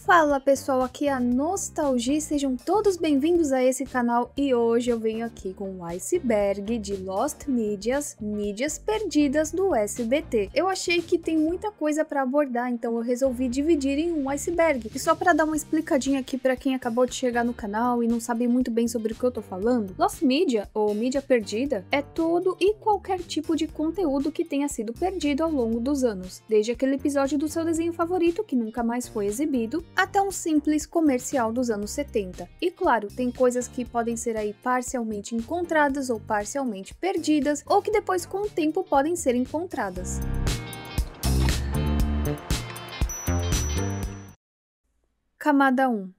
Fala pessoal, aqui é a Nostalgia, sejam todos bem-vindos a esse canal e hoje eu venho aqui com o iceberg de Lost Medias, mídias perdidas do SBT. Eu achei que tem muita coisa para abordar, então eu resolvi dividir em um iceberg. E só para dar uma explicadinha aqui para quem acabou de chegar no canal e não sabe muito bem sobre o que eu tô falando, Lost Media, ou mídia perdida, é todo e qualquer tipo de conteúdo que tenha sido perdido ao longo dos anos, desde aquele episódio do seu desenho favorito que nunca mais foi exibido, até um simples comercial dos anos 70. E claro, tem coisas que podem ser aí parcialmente encontradas ou parcialmente perdidas, ou que depois com o tempo podem ser encontradas. Camada 1.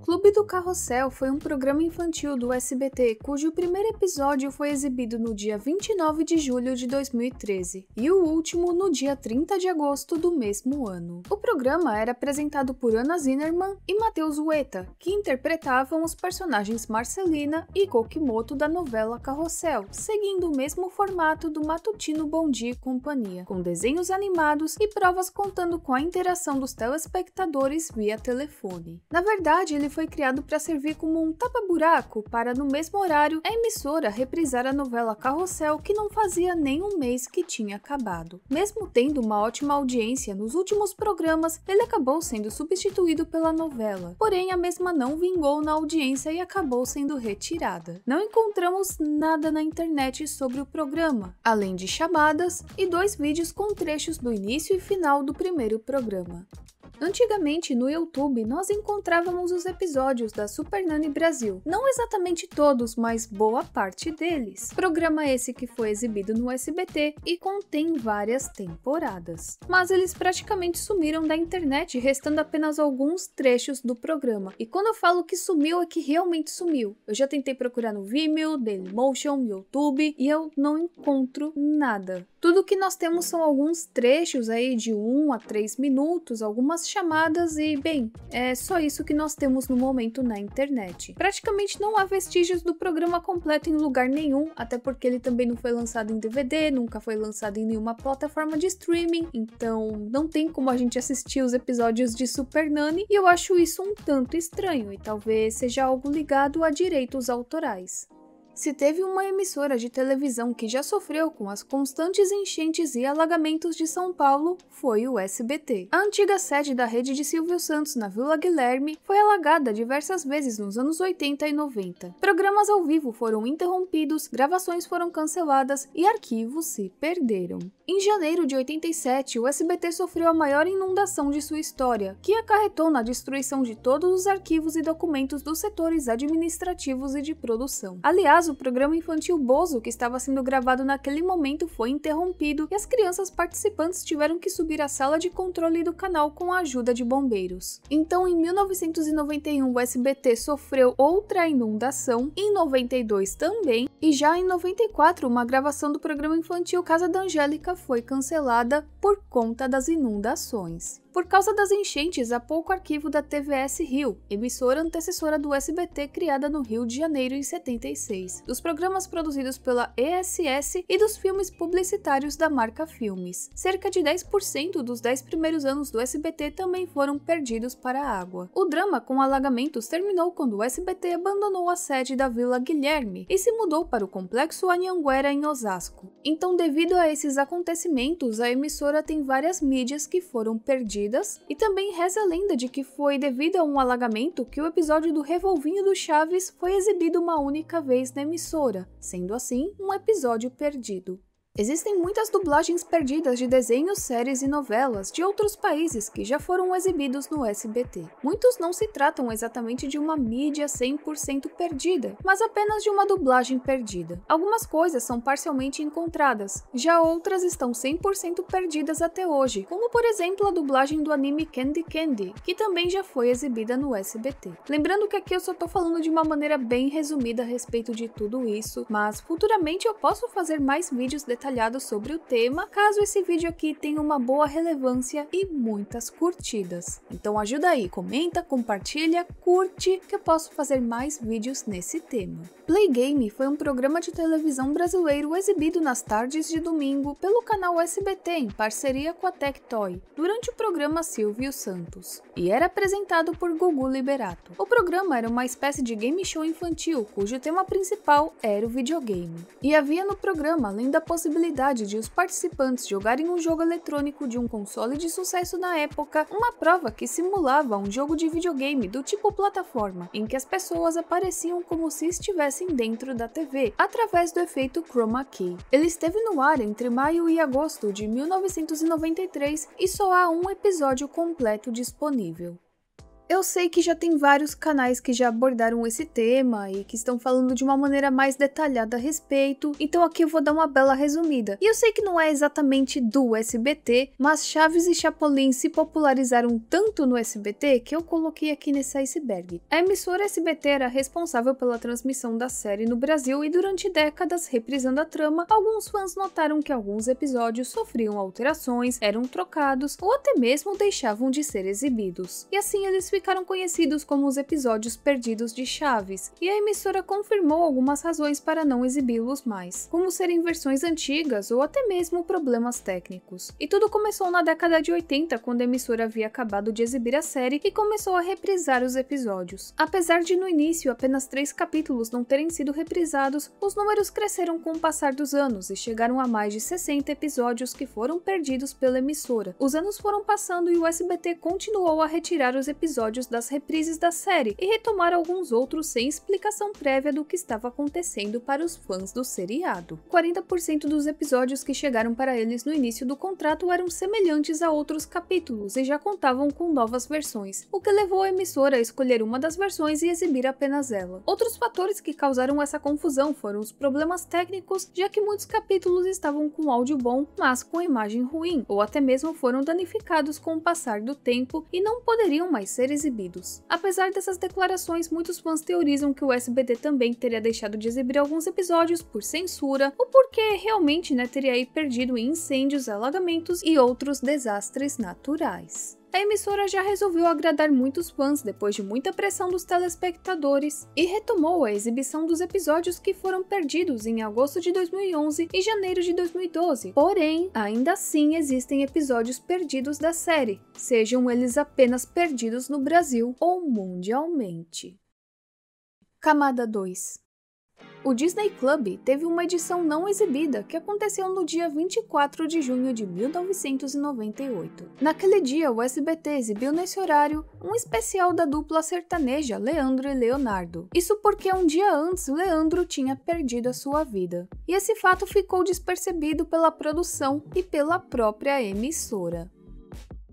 Clube do Carrossel foi um programa infantil do SBT cujo primeiro episódio foi exibido no dia 29 de julho de 2013 e o último no dia 30 de agosto do mesmo ano. O programa era apresentado por Ana Zinnerman e Matheus Ueta, que interpretavam os personagens Marcelina e Kokimoto da novela Carrossel, seguindo o mesmo formato do matutino Bom Dia e Companhia, com desenhos animados e provas contando com a interação dos telespectadores via telefone. Na verdade, ele foi criado para servir como um tapa-buraco para, no mesmo horário, a emissora reprisar a novela Carrossel, que não fazia nem um mês que tinha acabado. Mesmo tendo uma ótima audiência nos últimos programas, ele acabou sendo substituído pela novela. Porém, a mesma não vingou na audiência e acabou sendo retirada. Não encontramos nada na internet sobre o programa, além de chamadas e 2 vídeos com trechos do início e final do primeiro programa. Antigamente, no YouTube, nós encontrávamos os episódios da Super Nanny Brasil. Não exatamente todos, mas boa parte deles. Programa esse que foi exibido no SBT e contém várias temporadas. Mas eles praticamente sumiram da internet, restando apenas alguns trechos do programa. E quando eu falo que sumiu, é que realmente sumiu. Eu já tentei procurar no Vimeo, Dailymotion, YouTube e eu não encontro nada. Tudo que nós temos são alguns trechos aí de 1 a 3 minutos, algumas chamadas e, bem, é só isso que nós temos no momento na internet. Praticamente não há vestígios do programa completo em lugar nenhum, até porque ele também não foi lançado em DVD, nunca foi lançado em nenhuma plataforma de streaming, então não tem como a gente assistir os episódios de Super Nanny e eu acho isso um tanto estranho e talvez seja algo ligado a direitos autorais. Se teve uma emissora de televisão que já sofreu com as constantes enchentes e alagamentos de São Paulo, foi o SBT. A antiga sede da rede de Silvio Santos na Vila Guilherme foi alagada diversas vezes nos anos 80 e 90. Programas ao vivo foram interrompidos, gravações foram canceladas e arquivos se perderam. Em janeiro de 87, o SBT sofreu a maior inundação de sua história, que acarretou na destruição de todos os arquivos e documentos dos setores administrativos e de produção. Aliás, o programa infantil Bozo, que estava sendo gravado naquele momento, foi interrompido e as crianças participantes tiveram que subir à sala de controle do canal com a ajuda de bombeiros. Então, em 1991, o SBT sofreu outra inundação, em 92 também, e já em 94, uma gravação do programa infantil Casa da Angélica foi cancelada por conta das inundações. Por causa das enchentes, há pouco arquivo da TVS Rio, emissora antecessora do SBT criada no Rio de Janeiro em 76, dos programas produzidos pela ESS e dos filmes publicitários da marca Filmes. Cerca de 10% dos 10 primeiros anos do SBT também foram perdidos para a água. O drama com alagamentos terminou quando o SBT abandonou a sede da Vila Guilherme e se mudou para o Complexo Anhanguera em Osasco. Então, devido a esses acontecimentos, a emissora tem várias mídias que foram perdidas. E também reza a lenda de que foi devido a um alagamento que o episódio do Revolvinho do Chaves foi exibido uma única vez na emissora, sendo assim um episódio perdido. Existem muitas dublagens perdidas de desenhos, séries e novelas de outros países que já foram exibidos no SBT. Muitos não se tratam exatamente de uma mídia 100% perdida, mas apenas de uma dublagem perdida. Algumas coisas são parcialmente encontradas, já outras estão 100% perdidas até hoje, como por exemplo a dublagem do anime Candy Candy, que também já foi exibida no SBT. Lembrando que aqui eu só tô falando de uma maneira bem resumida a respeito de tudo isso, mas futuramente eu posso fazer mais vídeos detalhados detalhado sobre o tema, caso esse vídeo aqui tenha uma boa relevância e muitas curtidas. Então ajuda aí, comenta, compartilha, curte, que eu posso fazer mais vídeos nesse tema. Play Game foi um programa de televisão brasileiro exibido nas tardes de domingo pelo canal SBT em parceria com a Tectoy, durante o programa Silvio Santos, e era apresentado por Gugu Liberato. O programa era uma espécie de game show infantil, cujo tema principal era o videogame. E havia no programa, além da possibilidade de os participantes jogarem um jogo eletrônico de um console de sucesso na época, uma prova que simulava um jogo de videogame do tipo plataforma, em que as pessoas apareciam como se estivessem dentro da TV, através do efeito Chroma Key. Ele esteve no ar entre maio e agosto de 1993 e só há um episódio completo disponível. Eu sei que já tem vários canais que já abordaram esse tema e que estão falando de uma maneira mais detalhada a respeito, então aqui eu vou dar uma bela resumida. E eu sei que não é exatamente do SBT, mas Chaves e Chapolin se popularizaram tanto no SBT que eu coloquei aqui nesse iceberg. A emissora SBT era responsável pela transmissão da série no Brasil e durante décadas, reprisando a trama, alguns fãs notaram que alguns episódios sofriam alterações, eram trocados ou até mesmo deixavam de ser exibidos. E assim eles ficaram conhecidos como os episódios perdidos de Chaves, e a emissora confirmou algumas razões para não exibi-los mais, como serem versões antigas ou até mesmo problemas técnicos. E tudo começou na década de 80, quando a emissora havia acabado de exibir a série e começou a reprisar os episódios. Apesar de no início apenas 3 capítulos não terem sido reprisados, os números cresceram com o passar dos anos e chegaram a mais de 60 episódios que foram perdidos pela emissora. Os anos foram passando e o SBT continuou a retirar os episódios das reprises da série e retomar alguns outros sem explicação prévia do que estava acontecendo para os fãs do seriado. 40% dos episódios que chegaram para eles no início do contrato eram semelhantes a outros capítulos e já contavam com novas versões, o que levou a emissora a escolher uma das versões e exibir apenas ela. Outros fatores que causaram essa confusão foram os problemas técnicos, já que muitos capítulos estavam com áudio bom, mas com imagem ruim, ou até mesmo foram danificados com o passar do tempo e não poderiam mais ser exibidos. Apesar dessas declarações, muitos fãs teorizam que o SBT também teria deixado de exibir alguns episódios por censura, ou porque realmente teria aí perdido em incêndios, alagamentos e outros desastres naturais. A emissora já resolveu agradar muitos fãs depois de muita pressão dos telespectadores e retomou a exibição dos episódios que foram perdidos em agosto de 2011 e janeiro de 2012. Porém, ainda assim existem episódios perdidos da série, sejam eles apenas perdidos no Brasil ou mundialmente. Camada 2. O Disney Club teve uma edição não exibida que aconteceu no dia 24 de junho de 1998. Naquele dia, o SBT exibiu nesse horário um especial da dupla sertaneja Leandro e Leonardo. Isso porque um dia antes, Leandro tinha perdido a sua vida. E esse fato ficou despercebido pela produção e pela própria emissora.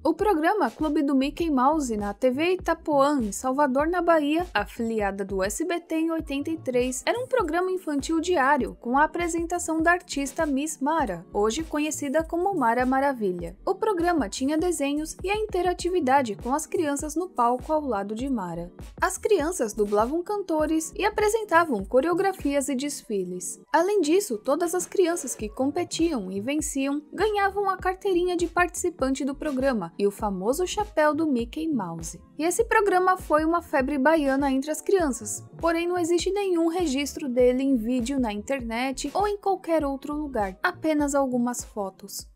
O programa Clube do Mickey Mouse na TV Itapuã, em Salvador, na Bahia, afiliada do SBT em 83, era um programa infantil diário com a apresentação da artista Miss Mara, hoje conhecida como Mara Maravilha. O programa tinha desenhos e a interatividade com as crianças no palco ao lado de Mara. As crianças dublavam cantores e apresentavam coreografias e desfiles. Além disso, todas as crianças que competiam e venciam ganhavam a carteirinha de participante do programa e o famoso chapéu do Mickey Mouse. E esse programa foi uma febre baiana entre as crianças, porém não existe nenhum registro dele em vídeo na internet ou em qualquer outro lugar, apenas algumas fotos.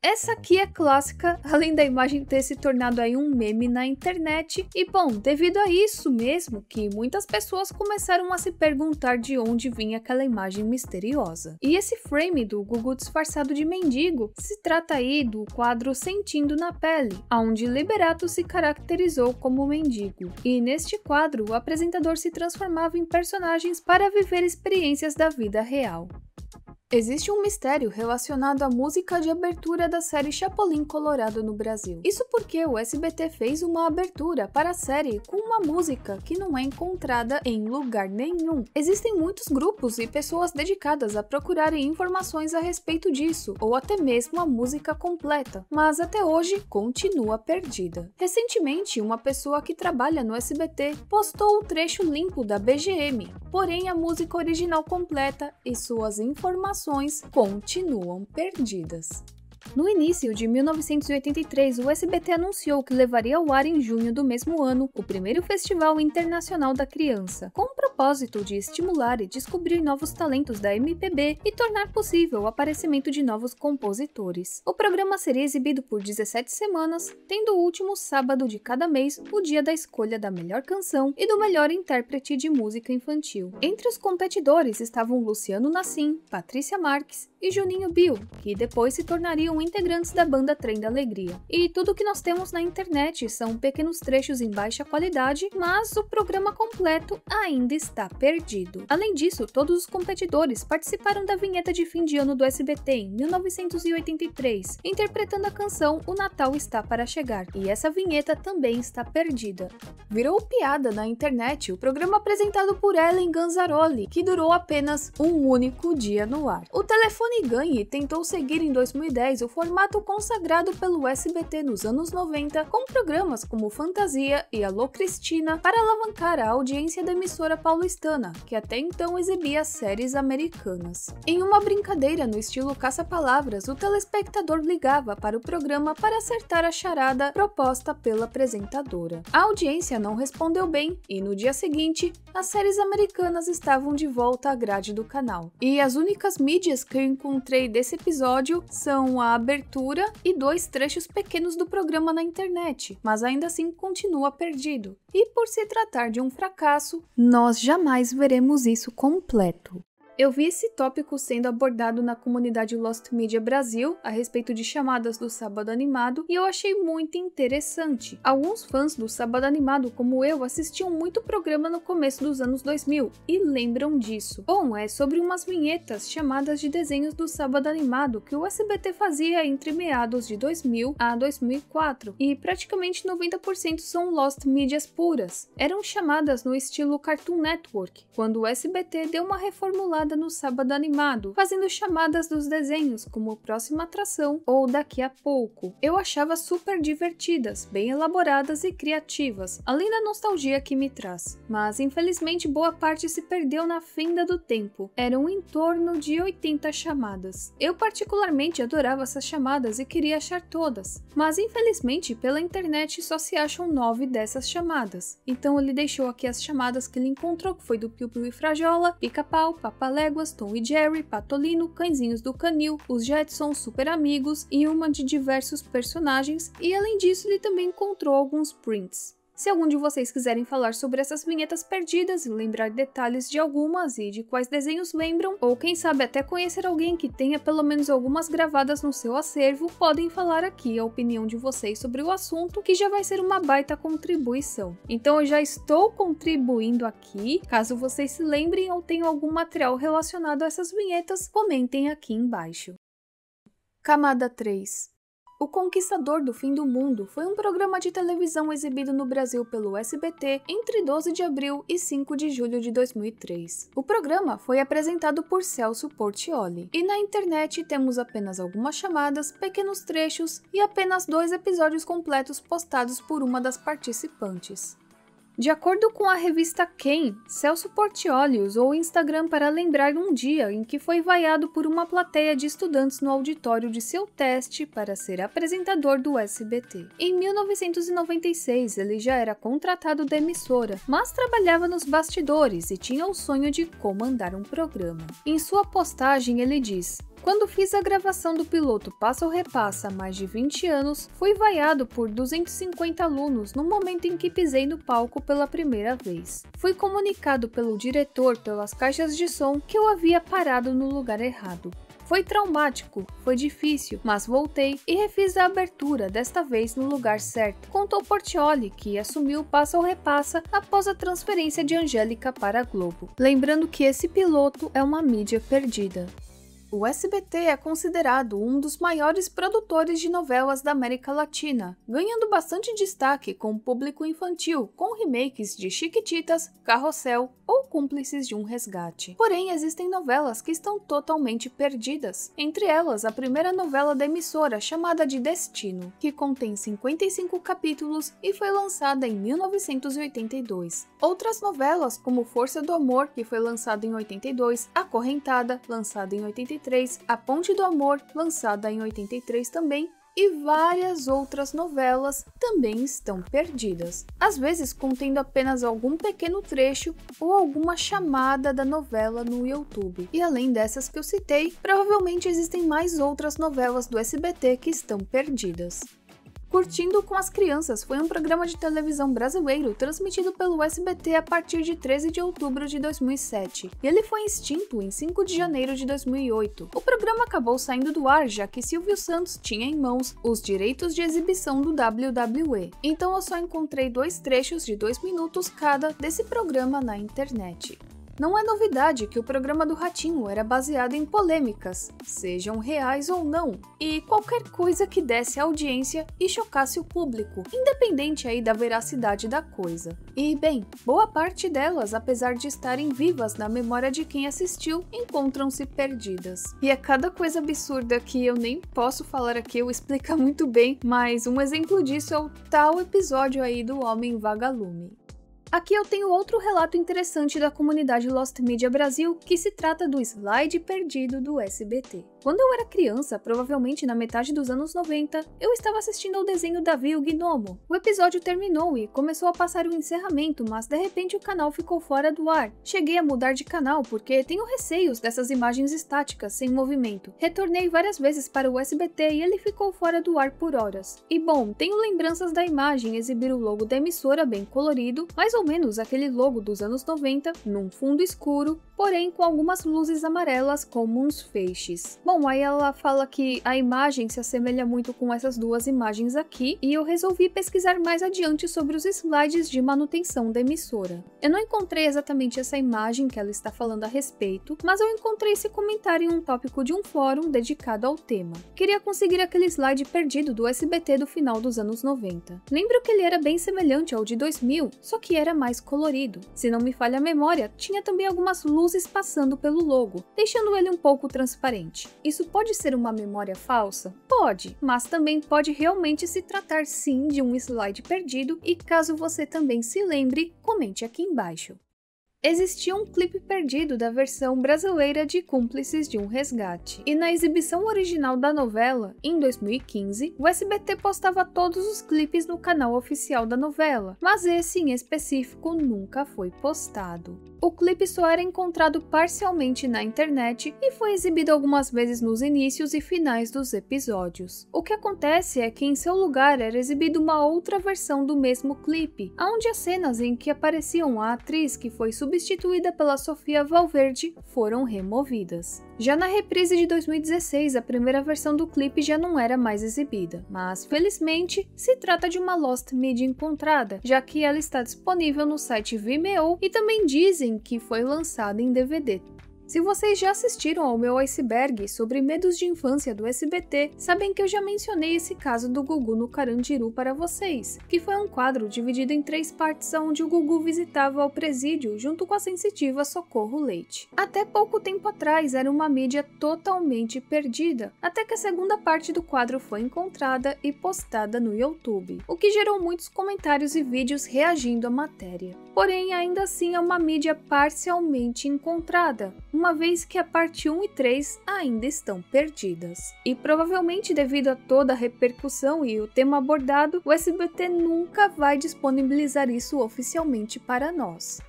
Essa aqui é clássica, além da imagem ter se tornado aí um meme na internet, e bom, devido a isso mesmo que muitas pessoas começaram a se perguntar de onde vinha aquela imagem misteriosa. E esse frame do Gugu disfarçado de mendigo se trata aí do quadro Sentindo na Pele, onde Liberato se caracterizou como mendigo. E neste quadro, o apresentador se transformava em personagens para viver experiências da vida real. Existe um mistério relacionado à música de abertura da série Chapolin Colorado no Brasil. Isso porque o SBT fez uma abertura para a série com uma música que não é encontrada em lugar nenhum. Existem muitos grupos e pessoas dedicadas a procurarem informações a respeito disso, ou até mesmo a música completa, mas até hoje continua perdida. Recentemente, uma pessoa que trabalha no SBT postou o trecho limpo da BGM, porém a música original completa e suas informações programações continuam perdidas. No início de 1983, o SBT anunciou que levaria ao ar em junho do mesmo ano o primeiro Festival Internacional da Criança, com o propósito de estimular e descobrir novos talentos da MPB e tornar possível o aparecimento de novos compositores. O programa seria exibido por 17 semanas, tendo o último sábado de cada mês o dia da escolha da melhor canção e do melhor intérprete de música infantil. Entre os competidores estavam Luciano Nassim, Patrícia Marques e Juninho Bill, que depois se tornariam integrantes da banda Trem da Alegria. E tudo que nós temos na internet são pequenos trechos em baixa qualidade, mas o programa completo ainda está perdido. Além disso, todos os competidores participaram da vinheta de fim de ano do SBT em 1983, interpretando a canção O Natal Está Para Chegar, e essa vinheta também está perdida. Virou piada na internet o programa apresentado por Ellen Ganzaroli, que durou apenas um único dia no ar. O Telefone Ganhe tentou seguir em 2010 o formato consagrado pelo SBT nos anos 90, com programas como Fantasia e Alô Cristina, para alavancar a audiência da emissora paulistana, que até então exibia séries americanas. Em uma brincadeira no estilo caça-palavras, o telespectador ligava para o programa para acertar a charada proposta pela apresentadora. A audiência não respondeu bem e no dia seguinte, as séries americanas estavam de volta à grade do canal. E as únicas mídias que eu encontrei desse episódio são a abertura e 2 trechos pequenos do programa na internet, mas ainda assim continua perdido. E por se tratar de um fracasso, nós jamais veremos isso completo. Eu vi esse tópico sendo abordado na comunidade Lost Media Brasil a respeito de chamadas do Sábado Animado e eu achei muito interessante. Alguns fãs do Sábado Animado, como eu, assistiam muito programa no começo dos anos 2000 e lembram disso. Bom, é sobre umas vinhetas chamadas de desenhos do Sábado Animado que o SBT fazia entre meados de 2000 a 2004 e praticamente 90% são Lost Medias puras. Eram chamadas no estilo Cartoon Network, quando o SBT deu uma reformulada no Sábado Animado, fazendo chamadas dos desenhos como Próxima Atração ou Daqui a Pouco. Eu achava super divertidas, bem elaboradas e criativas, além da nostalgia que me traz. Mas infelizmente boa parte se perdeu na fenda do tempo. Eram em torno de 80 chamadas. Eu particularmente adorava essas chamadas e queria achar todas, mas infelizmente pela internet só se acham 9 dessas chamadas. Então ele deixou aqui as chamadas que ele encontrou, que foi do Piu Piu e Frajola, Pica-Pau, Papaléguas, Tom e Jerry, Patolino, Cãezinhos do Canil, os Jetsons, Super Amigos e uma de diversos personagens, e além disso ele também encontrou alguns prints. Se algum de vocês quiserem falar sobre essas vinhetas perdidas e lembrar detalhes de algumas e de quais desenhos lembram, ou quem sabe até conhecer alguém que tenha pelo menos algumas gravadas no seu acervo, podem falar aqui a opinião de vocês sobre o assunto, que já vai ser uma baita contribuição. Então eu já estou contribuindo aqui, caso vocês se lembrem ou tenham algum material relacionado a essas vinhetas, comentem aqui embaixo. Camada 3. O Conquistador do Fim do Mundo foi um programa de televisão exibido no Brasil pelo SBT entre 12 de abril e 5 de julho de 2003. O programa foi apresentado por Celso Portiolli, e na internet temos apenas algumas chamadas, pequenos trechos e apenas 2 episódios completos postados por uma das participantes. De acordo com a revista Quem, Celso Portiolli usou o Instagram para lembrar um dia em que foi vaiado por uma plateia de estudantes no auditório de seu teste para ser apresentador do SBT. Em 1996, ele já era contratado da emissora, mas trabalhava nos bastidores e tinha o sonho de comandar um programa. Em sua postagem, ele diz: "Quando fiz a gravação do piloto Passa ou Repassa há mais de 20 anos, fui vaiado por 250 alunos no momento em que pisei no palco pela primeira vez. Fui comunicado pelo diretor pelas caixas de som que eu havia parado no lugar errado. Foi traumático, foi difícil, mas voltei e refiz a abertura, desta vez no lugar certo", contou Portiolli, que assumiu o Passa ou Repassa após a transferência de Angélica para a Globo. Lembrando que esse piloto é uma mídia perdida. O SBT é considerado um dos maiores produtores de novelas da América Latina, ganhando bastante destaque com o público infantil, com remakes de Chiquititas, Carrossel ou Cúmplices de um Resgate. Porém, existem novelas que estão totalmente perdidas. Entre elas, a primeira novela da emissora, chamada de Destino, que contém 55 capítulos e foi lançada em 1982. Outras novelas, como Força do Amor, que foi lançada em 82, Acorrentada, lançada em 83, 83, A Ponte do Amor, lançada em 83 também, e várias outras novelas também estão perdidas, às vezes contendo apenas algum pequeno trecho ou alguma chamada da novela no YouTube. E além dessas que eu citei, provavelmente existem mais outras novelas do SBT que estão perdidas. Curtindo com as Crianças foi um programa de televisão brasileiro transmitido pelo SBT a partir de 13 de outubro de 2007, e ele foi extinto em 5 de janeiro de 2008. O programa acabou saindo do ar já que Silvio Santos tinha em mãos os direitos de exibição do WWE, então eu só encontrei 2 trechos de 2 minutos cada desse programa na internet. Não é novidade que o programa do Ratinho era baseado em polêmicas, sejam reais ou não, e qualquer coisa que desse audiência e chocasse o público, independente aí da veracidade da coisa. E bem, boa parte delas, apesar de estarem vivas na memória de quem assistiu, encontram-se perdidas. E é cada coisa absurda que eu nem posso falar aqui ou explicar muito bem, mas um exemplo disso é o tal episódio aí do Homem Vagalume. Aqui eu tenho outro relato interessante da comunidade Lost Media Brasil, que se trata do slide perdido do SBT. Quando eu era criança, provavelmente na metade dos anos 90, eu estava assistindo ao desenho Davi o Gnomo. O episódio terminou e começou a passar o encerramento, mas de repente o canal ficou fora do ar. Cheguei a mudar de canal porque tenho receios dessas imagens estáticas, sem movimento. Retornei várias vezes para o SBT e ele ficou fora do ar por horas. E bom, tenho lembranças da imagem exibir o logo da emissora bem colorido, mais ou menos aquele logo dos anos 90, num fundo escuro, porém com algumas luzes amarelas como uns feixes. Bom, aí ela fala que a imagem se assemelha muito com essas duas imagens aqui, e eu resolvi pesquisar mais adiante sobre os slides de manutenção da emissora. Eu não encontrei exatamente essa imagem que ela está falando a respeito, mas eu encontrei esse comentário em um tópico de um fórum dedicado ao tema. Queria conseguir aquele slide perdido do SBT do final dos anos 90. Lembro que ele era bem semelhante ao de 2000, só que era mais colorido. Se não me falha a memória, tinha também algumas luzes passando pelo logo, deixando ele um pouco transparente. Isso pode ser uma memória falsa? Pode, mas também pode realmente se tratar sim de um slide perdido, e caso você também se lembre, comente aqui embaixo. Existia um clipe perdido da versão brasileira de Cúmplices de um Resgate, e na exibição original da novela, em 2015, o SBT postava todos os clipes no canal oficial da novela, mas esse em específico nunca foi postado. O clipe só era encontrado parcialmente na internet e foi exibido algumas vezes nos inícios e finais dos episódios. O que acontece é que em seu lugar era exibida uma outra versão do mesmo clipe, onde as cenas em que apareciam a atriz que foi substituída pela Sofia Valverde foram removidas. Já na reprise de 2016, a primeira versão do clipe já não era mais exibida, mas felizmente se trata de uma Lost Media encontrada, já que ela está disponível no site Vimeo e também dizem que foi lançada em DVD. Se vocês já assistiram ao meu iceberg sobre medos de infância do SBT, sabem que eu já mencionei esse caso do Gugu no Carandiru para vocês, que foi um quadro dividido em 3 partes onde o Gugu visitava o presídio junto com a sensitiva Socorro Leite. Até pouco tempo atrás era uma mídia totalmente perdida, até que a segunda parte do quadro foi encontrada e postada no YouTube, o que gerou muitos comentários e vídeos reagindo à matéria. Porém, ainda assim é uma mídia parcialmente encontrada, uma vez que a parte 1 e 3 ainda estão perdidas. E provavelmente devido a toda a repercussão e o tema abordado, o SBT nunca vai disponibilizar isso oficialmente para nós.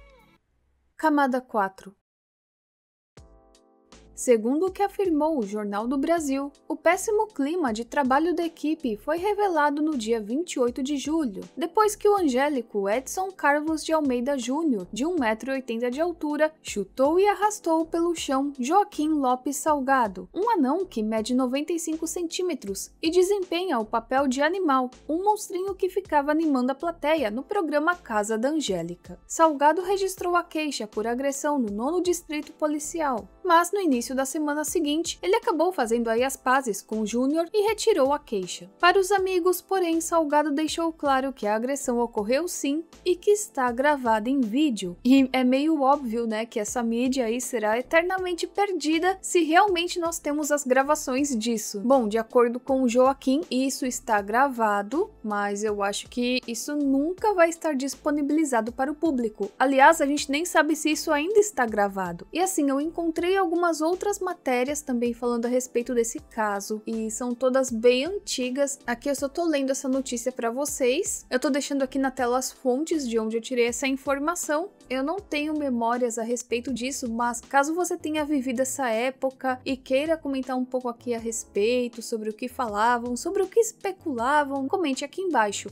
Camada 4. Segundo o que afirmou o Jornal do Brasil, o péssimo clima de trabalho da equipe foi revelado no dia 28 de julho, depois que o angélico Edson Carlos de Almeida Júnior, de 1,80 m de altura, chutou e arrastou pelo chão Joaquim Lopes Salgado, um anão que mede 95 centímetros e desempenha o papel de animal, um monstrinho que ficava animando a plateia no programa Casa da Angélica. Salgado registrou a queixa por agressão no 9º Distrito Policial, mas no início da semana seguinte, ele acabou fazendo aí as pazes com Júnior e retirou a queixa. Para os amigos, porém, Salgado deixou claro que a agressão ocorreu sim e que está gravada em vídeo. E é meio óbvio, né, que essa mídia aí será eternamente perdida se realmente nós temos as gravações disso. Bom, de acordo com o Joaquim, isso está gravado, mas eu acho que isso nunca vai estar disponibilizado para o público. Aliás, a gente nem sabe se isso ainda está gravado. E assim, eu encontrei li algumas outras matérias também falando a respeito desse caso, e são todas bem antigas. Aqui eu só tô lendo essa notícia para vocês. Eu tô deixando aqui na tela as fontes de onde eu tirei essa informação. Eu não tenho memórias a respeito disso, mas caso você tenha vivido essa época e queira comentar um pouco aqui a respeito, sobre o que falavam, sobre o que especulavam, comente aqui embaixo.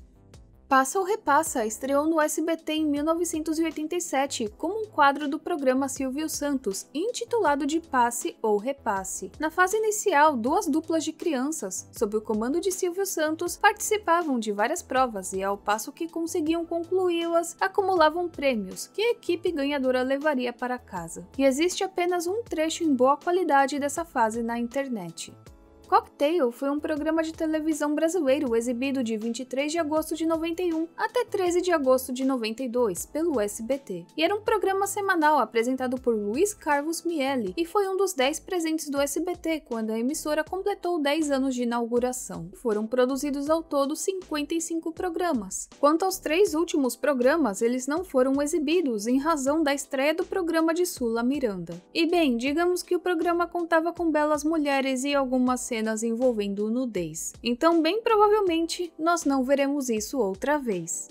Passa ou Repassa estreou no SBT em 1987 como um quadro do programa Silvio Santos, intitulado de Passe ou Repasse. Na fase inicial, duas duplas de crianças, sob o comando de Silvio Santos, participavam de várias provas e, ao passo que conseguiam concluí-las, acumulavam prêmios que a equipe ganhadora levaria para casa. E existe apenas um trecho em boa qualidade dessa fase na internet. Cocktail foi um programa de televisão brasileiro exibido de 23 de agosto de 91 até 13 de agosto de 92 pelo SBT. E era um programa semanal apresentado por Luiz Carlos Miele e foi um dos 10 presentes do SBT quando a emissora completou 10 anos de inauguração. Foram produzidos ao todo 55 programas. Quanto aos 3 últimos programas, eles não foram exibidos em razão da estreia do programa de Sula Miranda. E bem, digamos que o programa contava com belas mulheres e algumas cenas envolvendo nudez. Então, bem provavelmente, nós não veremos isso outra vez.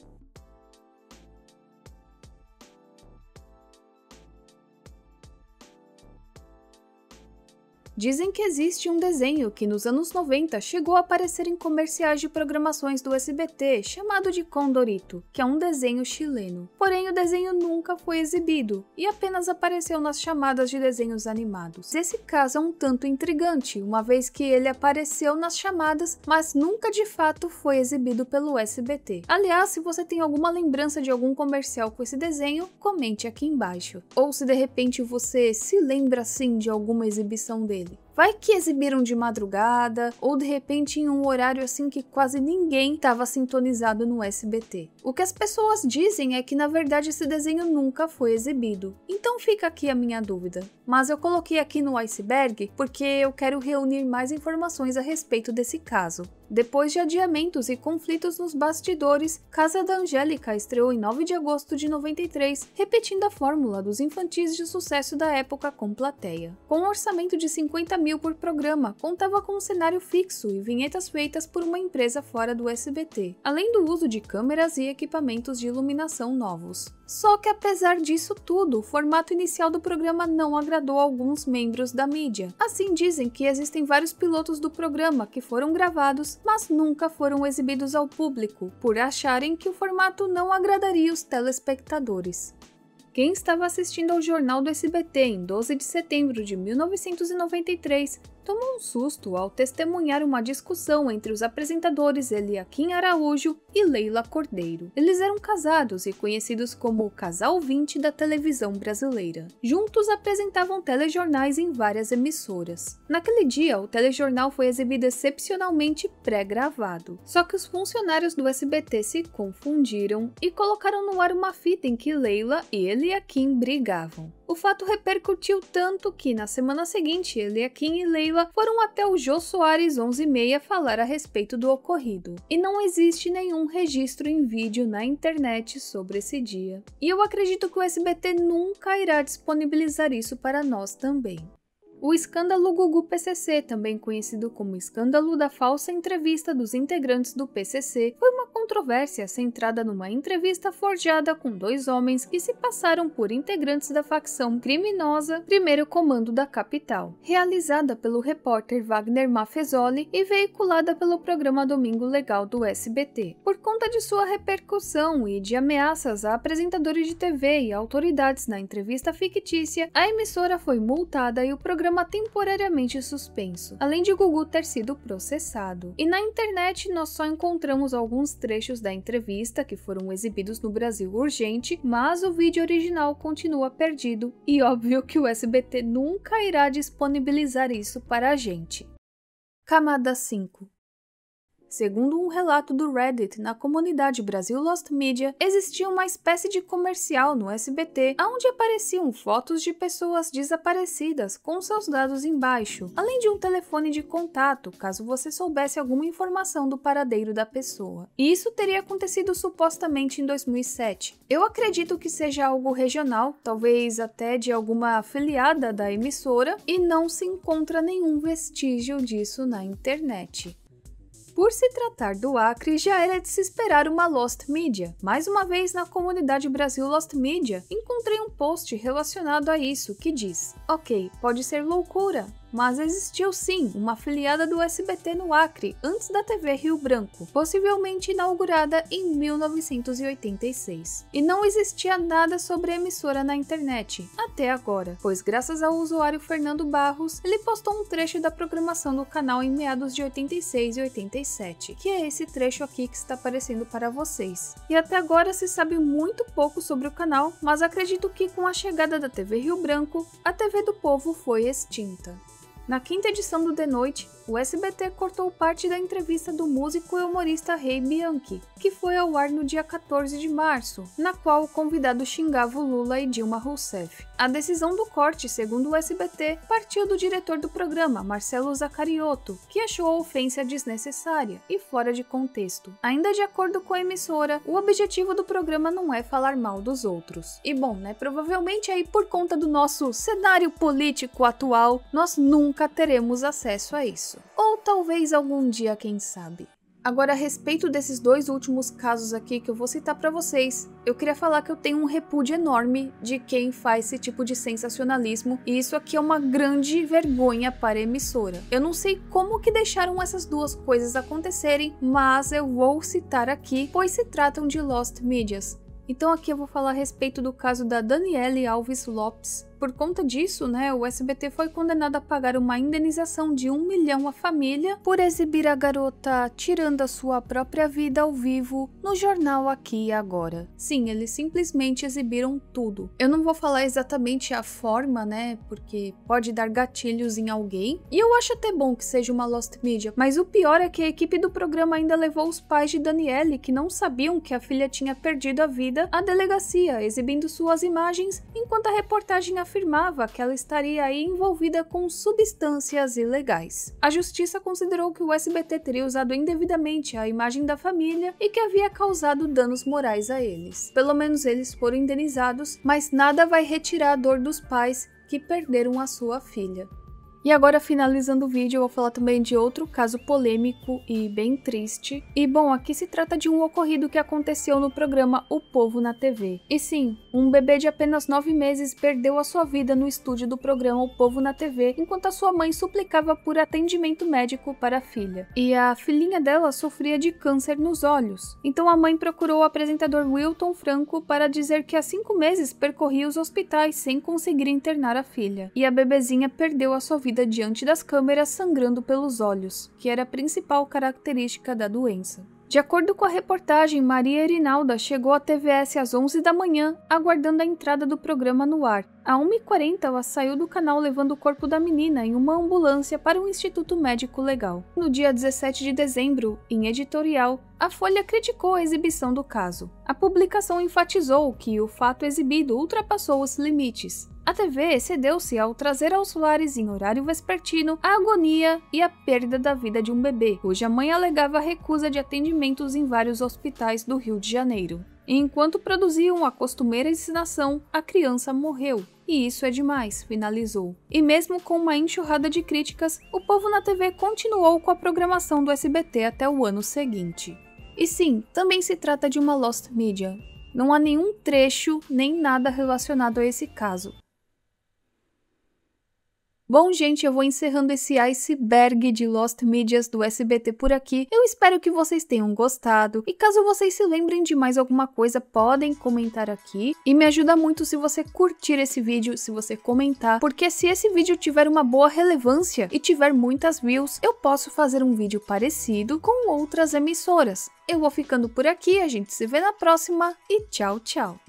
Dizem que existe um desenho que nos anos 90 chegou a aparecer em comerciais de programações do SBT, chamado de Condorito, que é um desenho chileno. Porém, o desenho nunca foi exibido e apenas apareceu nas chamadas de desenhos animados. Esse caso é um tanto intrigante, uma vez que ele apareceu nas chamadas, mas nunca de fato foi exibido pelo SBT. Aliás, se você tem alguma lembrança de algum comercial com esse desenho, comente aqui embaixo. Ou se de repente você se lembra assim de alguma exibição dele. Vai que exibiram de madrugada, ou de repente em um horário assim que quase ninguém estava sintonizado no SBT. O que as pessoas dizem é que na verdade esse desenho nunca foi exibido. Então fica aqui a minha dúvida. Mas eu coloquei aqui no iceberg porque eu quero reunir mais informações a respeito desse caso. Depois de adiamentos e conflitos nos bastidores, Casa da Angélica estreou em 9 de agosto de 93, repetindo a fórmula dos infantis de sucesso da época com plateia. Com um orçamento de 50 mil por programa, contava com um cenário fixo e vinhetas feitas por uma empresa fora do SBT, além do uso de câmeras e equipamentos de iluminação novos. Só que apesar disso tudo, o formato inicial do programa não agradou alguns membros da mídia. Assim dizem que existem vários pilotos do programa que foram gravados, mas nunca foram exibidos ao público, por acharem que o formato não agradaria os telespectadores. Quem estava assistindo ao Jornal do SBT em 12 de setembro de 1993 tomou um susto ao testemunhar uma discussão entre os apresentadores Eliakim Araújo e Leila Cordeiro. Eles eram casados e conhecidos como o Casal 20 da televisão brasileira. Juntos apresentavam telejornais em várias emissoras. Naquele dia, o telejornal foi exibido excepcionalmente pré-gravado. Só que os funcionários do SBT se confundiram e colocaram no ar uma fita em que Leila e Eliakim brigavam. O fato repercutiu tanto que, na semana seguinte, Eliakim e Leila foram até o Jô Soares 11:30 falar a respeito do ocorrido. E não existe nenhum registro em vídeo na internet sobre esse dia. E eu acredito que o SBT nunca irá disponibilizar isso para nós também. O escândalo Gugu PCC, também conhecido como escândalo da falsa entrevista dos integrantes do PCC, foi uma controvérsia centrada numa entrevista forjada com 2 homens que se passaram por integrantes da facção criminosa Primeiro Comando da Capital, realizada pelo repórter Wagner Maffezoli e veiculada pelo programa Domingo Legal do SBT. Por conta de sua repercussão e de ameaças a apresentadores de TV e autoridades na entrevista fictícia, a emissora foi multada e o programa temporariamente suspenso, além de Gugu ter sido processado. E na internet nós só encontramos alguns trechos da entrevista que foram exibidos no Brasil Urgente, mas o vídeo original continua perdido e óbvio que o SBT nunca irá disponibilizar isso para a gente. Camada 5. Segundo um relato do Reddit na comunidade Brasil Lost Media, existia uma espécie de comercial no SBT onde apareciam fotos de pessoas desaparecidas com seus dados embaixo, além de um telefone de contato caso você soubesse alguma informação do paradeiro da pessoa. E isso teria acontecido supostamente em 2007. Eu acredito que seja algo regional, talvez até de alguma afiliada da emissora, e não se encontra nenhum vestígio disso na internet. Por se tratar do Acre, já era de se esperar uma Lost Media. Mais uma vez, na comunidade Brasil Lost Media, encontrei um post relacionado a isso que diz: ok, pode ser loucura, mas existiu sim uma afiliada do SBT no Acre, antes da TV Rio Branco, possivelmente inaugurada em 1986. E não existia nada sobre a emissora na internet, até agora, pois graças ao usuário Fernando Barros, ele postou um trecho da programação do canal em meados de 86 e 87, que é esse trecho aqui que está aparecendo para vocês. E até agora se sabe muito pouco sobre o canal, mas acredito que com a chegada da TV Rio Branco, a TV do Povo foi extinta. Na quinta edição do The Noite, o SBT cortou parte da entrevista do músico e humorista Rei Bianchi, que foi ao ar no dia 14 de março, na qual o convidado xingava o Lula e Dilma Rousseff. A decisão do corte, segundo o SBT, partiu do diretor do programa, Marcelo Zacariotto, que achou a ofensa desnecessária e fora de contexto. Ainda de acordo com a emissora, o objetivo do programa não é falar mal dos outros. E bom, provavelmente aí por conta do nosso cenário político atual, nós nunca teremos acesso a isso. Ou talvez algum dia, quem sabe. Agora, a respeito desses dois últimos casos aqui que eu vou citar para vocês, eu queria falar que eu tenho um repúdio enorme de quem faz esse tipo de sensacionalismo, e isso aqui é uma grande vergonha para a emissora. Eu não sei como que deixaram essas duas coisas acontecerem, mas eu vou citar aqui, pois se tratam de Lost Medias. Então aqui eu vou falar a respeito do caso da Daniele Alves Lopes. Por conta disso, o SBT foi condenado a pagar uma indenização de 1 milhão à família por exibir a garota tirando a sua própria vida ao vivo no jornal Aqui e Agora. Sim, eles simplesmente exibiram tudo. Eu não vou falar exatamente a forma, porque pode dar gatilhos em alguém. E eu acho até bom que seja uma Lost Media, mas o pior é que a equipe do programa ainda levou os pais de Daniele, que não sabiam que a filha tinha perdido a vida, à delegacia, exibindo suas imagens, enquanto a reportagem afirmava que ela estaria aí envolvida com substâncias ilegais. A justiça considerou que o SBT teria usado indevidamente a imagem da família e que havia causado danos morais a eles. Pelo menos eles foram indenizados, mas nada vai retirar a dor dos pais que perderam a sua filha. E agora, finalizando o vídeo, eu vou falar também de outro caso polêmico e bem triste. E bom, aqui se trata de um ocorrido que aconteceu no programa O Povo na TV. E sim, um bebê de apenas 9 meses perdeu a sua vida no estúdio do programa O Povo na TV, enquanto a sua mãe suplicava por atendimento médico para a filha. E a filhinha dela sofria de câncer nos olhos. Então a mãe procurou o apresentador Wilton Franco para dizer que há 5 meses percorria os hospitais sem conseguir internar a filha. E a bebezinha perdeu a sua vida diante das câmeras sangrando pelos olhos, que era a principal característica da doença. De acordo com a reportagem, Maria Erinalda chegou à TVS às 11 da manhã, aguardando a entrada do programa no ar. À 1h40, ela saiu do canal levando o corpo da menina em uma ambulância para o Instituto Médico Legal. No dia 17 de dezembro, em editorial, a Folha criticou a exibição do caso. A publicação enfatizou que o fato exibido ultrapassou os limites. A TV excedeu-se ao trazer aos lares em horário vespertino a agonia e a perda da vida de um bebê, cuja mãe alegava recusa de atendimentos em vários hospitais do Rio de Janeiro. E enquanto produziam a costumeira encenação, a criança morreu. E isso é demais, finalizou. E mesmo com uma enxurrada de críticas, o Povo na TV continuou com a programação do SBT até o ano seguinte. E sim, também se trata de uma Lost Media. Não há nenhum trecho nem nada relacionado a esse caso. Bom, gente, eu vou encerrando esse iceberg de Lost Medias do SBT por aqui. Eu espero que vocês tenham gostado. E caso vocês se lembrem de mais alguma coisa, podem comentar aqui. E me ajuda muito se você curtir esse vídeo, se você comentar. Porque se esse vídeo tiver uma boa relevância e tiver muitas views, eu posso fazer um vídeo parecido com outras emissoras. Eu vou ficando por aqui, a gente se vê na próxima e tchau, tchau!